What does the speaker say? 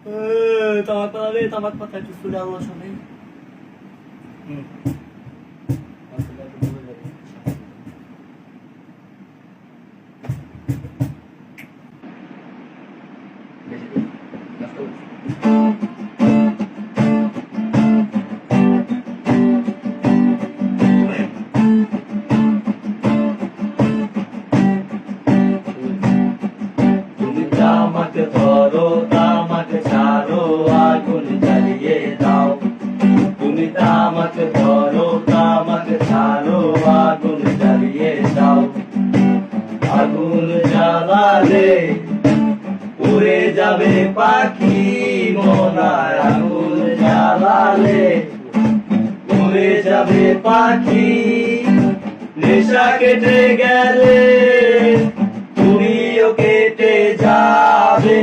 তামাক পাতা রে, তামাক পাতা একটু সুরে আল্লাহ শোনে। তামাক ধরো তামাক ছাড়ো আগুন জ্বালিয়ে দাও তুমি তামাক ধরো তামাক ছাড়ো আগুন জ্বালিয়ে দাও আগুন জ্বালালে উড়ে যাবে পাখি মনায় আগুন জ্বালালে উড়ে যাবে পাখি নেশা কেটে গেলে তুমিও কেটে যাবে।